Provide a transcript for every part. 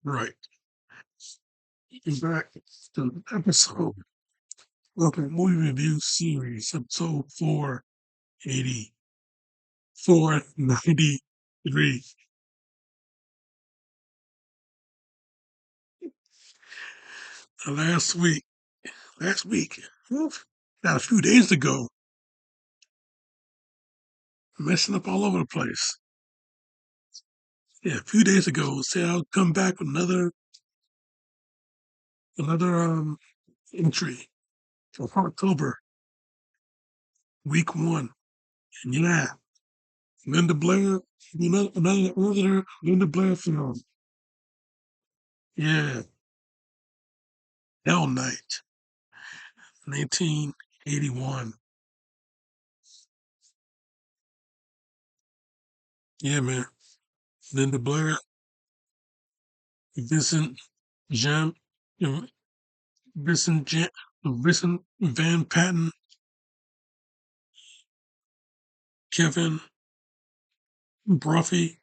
Right. Back to the episode of the movie review series, episode 493. Last week, oof, not a few days ago, messing up all over the place. Yeah, a few days ago, said I'll come back with another entry for October, week one. And yeah, Linda Blair, another Linda Blair film. Yeah, Hell Night, 1981. Yeah, man. Linda Blair, Vincent Jean, Vincent Jean, Vincent Van Patten, Kevin Brophy,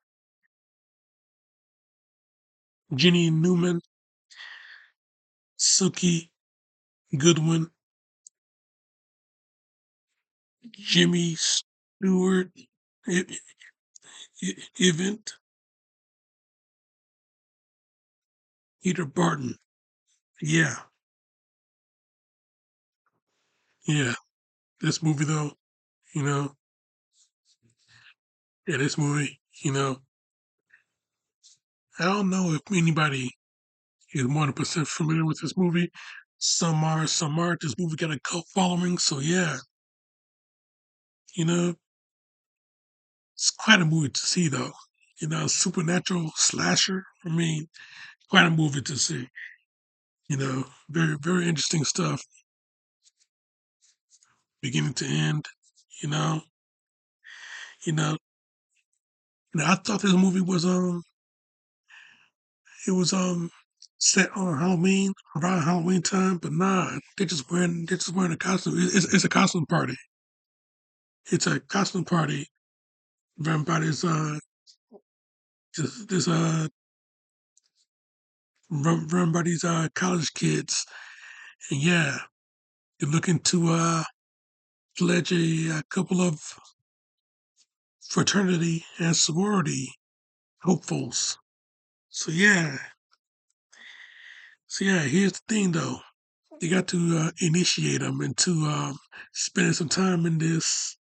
Jenny Newman, Suki Goodwin, Jimmy Stewart, Event, Peter Barton. Yeah, yeah. This movie, though, you know, yeah, this movie, I don't know if anybody is 100% familiar with this movie. Some are, some aren't. This movie got a cult following, so yeah, you know, it's quite a movie to see, though. Supernatural slasher. I mean, quite a movie to see. Very, very interesting stuff, beginning to end. You know, you know. I thought this movie was it was set on Halloween, around Halloween time, but nah, they're just wearing a costume. It's a costume party. It's a costume party. Everybody's just this everybody's college kids, and yeah, they're looking to pledge a couple of fraternity and sorority hopefuls. So yeah, here's the thing though. They got to initiate them into spending some time in this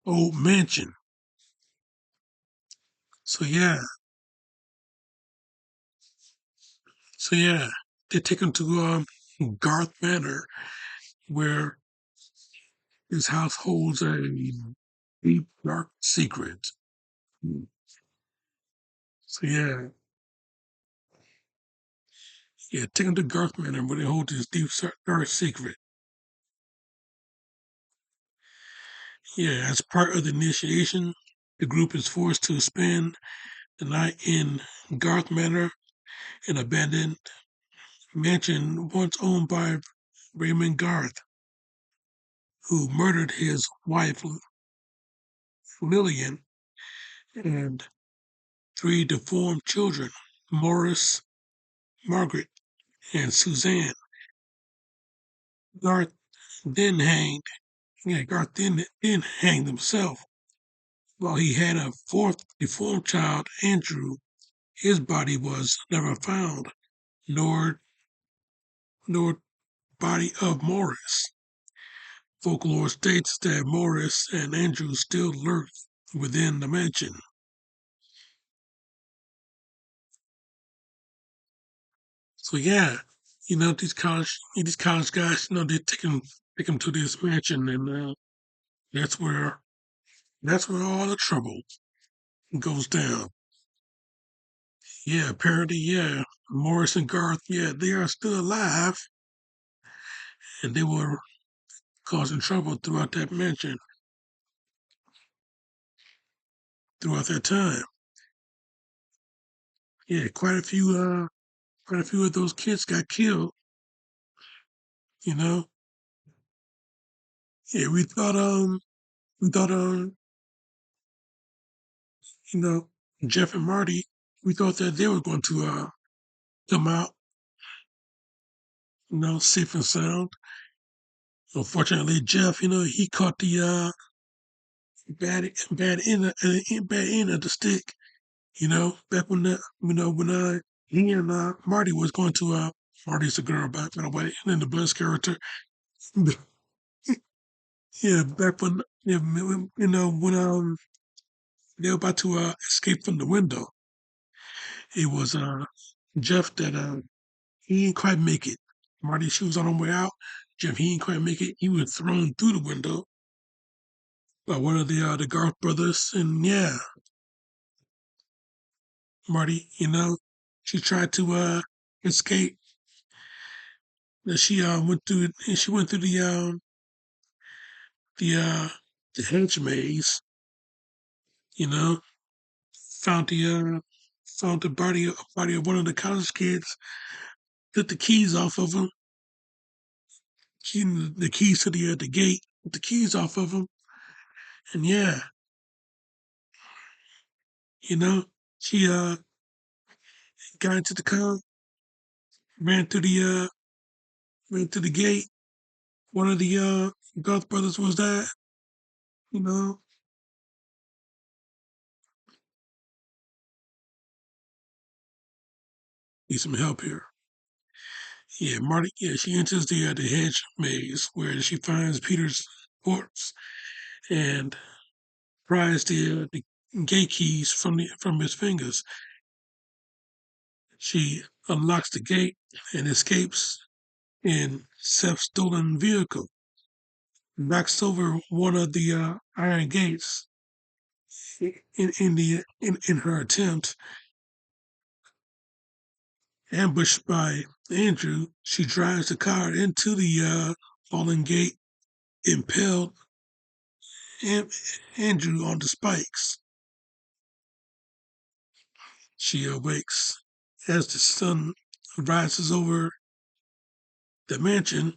old mansion. So yeah, so they take them to Garth Manor, where his house holds a deep dark secret. So take them to Garth Manor, where they hold this deep dark secret. Yeah, as part of the initiation, the group is forced to spend the night in Garth Manor, an abandoned mansion once owned by Raymond Garth, who murdered his wife Lillian and three deformed children, Morris, Margaret, and Suzanne. Garth then hanged. Yeah, Garth then hanged himself. While he had a fourth deformed child, Andrew, his body was never found, nor body of Morris. Folklore states that Morris and Andrew still lurk within the mansion. So yeah, these college guys, they take 'em to this mansion, and that's where that's where all the trouble goes down. Yeah, apparently, yeah, Morris and Garth, yeah, they are still alive, and they were causing trouble throughout that mansion throughout that time. Yeah, quite a few of those kids got killed. You know, yeah, we thought you know, Jeff and Marty, we thought that they were going to come out, safe and sound. Unfortunately, Jeff, he caught the bad end of the stick. Back when he and Marty was going to Marty's the girl, by the way, Linda Blair's character. Yeah, back when when they were about to escape from the window, it was Jeff that he didn't quite make it. Marty, she was on her way out. Jeff, he didn't quite make it. He was thrown through the window by one of the Garth brothers, and yeah, Marty, she tried to escape. And she went through the uh the hedge maze. You know, found the body of one of the college kids. Took the keys off of him. The keys to the gate. Took the keys off of him, and yeah, you know, she got into the car, ran through the gate. One of the Gulf brothers was that, you know, need some help here. Yeah, Marty. Yeah, she enters the hedge maze where she finds Peter's corpse and pries the gate keys from his fingers. She unlocks the gate and escapes in self-stolen vehicle. Knocks over one of the iron gates in her attempt. Ambushed by Andrew, she drives the car into the fallen gate, impaled An- Andrew on the spikes. She awakes as the sun rises over the mansion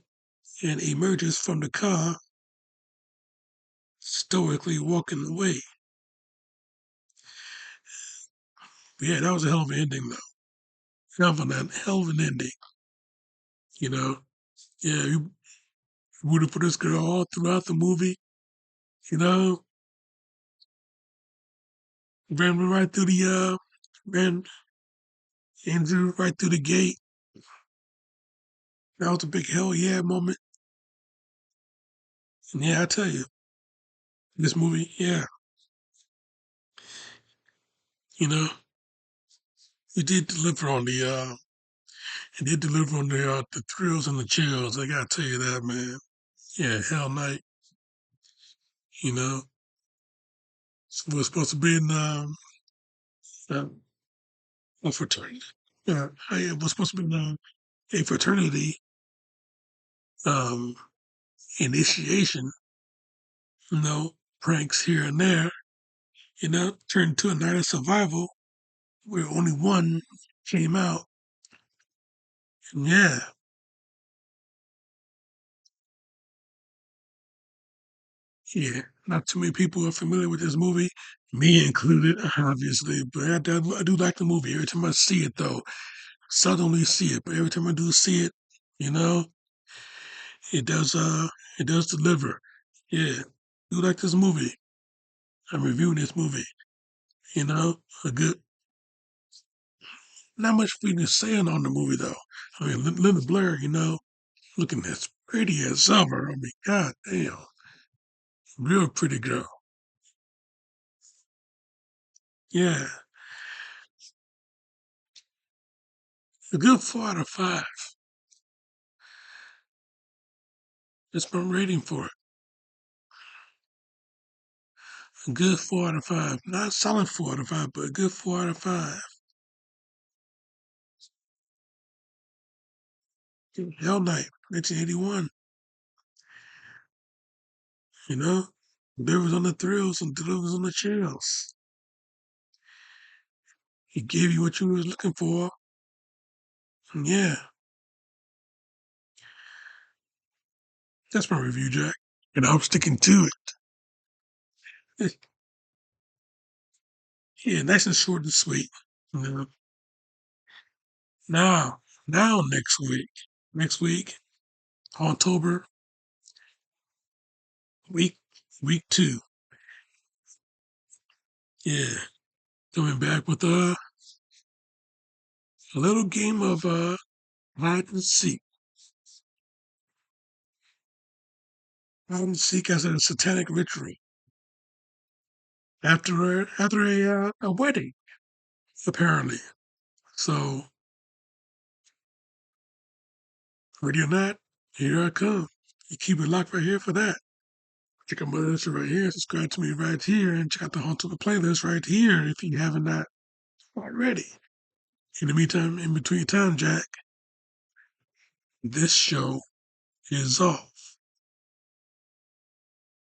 and emerges from the car, stoically walking away. Yeah, that was a hell of an ending, though. Hell of an ending. You know, yeah, you rooted for this girl all throughout the movie. You know, ran right through ran Andrew right through the gate. That was a big hell yeah moment. And yeah, I tell you, this movie, yeah, you know, it did deliver on the thrills and the chills. I gotta tell you that, man. Yeah, Hell Night, you know, was supposed to be in uh, a fraternity. Yeah, it was supposed to be in a fraternity um, initiation, pranks here and there, turned into a night of survival where only one came out. And yeah, yeah, not too many people are familiar with this movie, me included, obviously. But I do like the movie. Every time I see it, though, suddenly see it, but every time I do see it, you know, it does it does deliver. Yeah, do like this movie. I'm reviewing this movie. A good. Not much we can say on the movie though. I mean, Linda Blair, looking as pretty as summer. I mean, god damn, real pretty girl. Yeah, a good 4 out of 5. That's my rating for it. A good 4 out of 5. Not a solid 4 out of 5, but a good 4 out of 5. Hell Night, 1981. You know, delivers on the thrills and delivers on the chills. He gave you what you was looking for. And yeah, that's my review, Jack. And I'm sticking to it. Yeah, nice and short and sweet. You know, Now, next week, HAUNTober, week week 2. Yeah, coming back with a little game of hide and seek. Hide and seek as a satanic ritual after a wedding, apparently. So, ready or not, here I come. You keep it locked right here for that. Check out my list right here. Subscribe to me right here, and check out the HAUNTober playlist right here if you haven't not already. In the meantime, in between time, Jack, this show is off.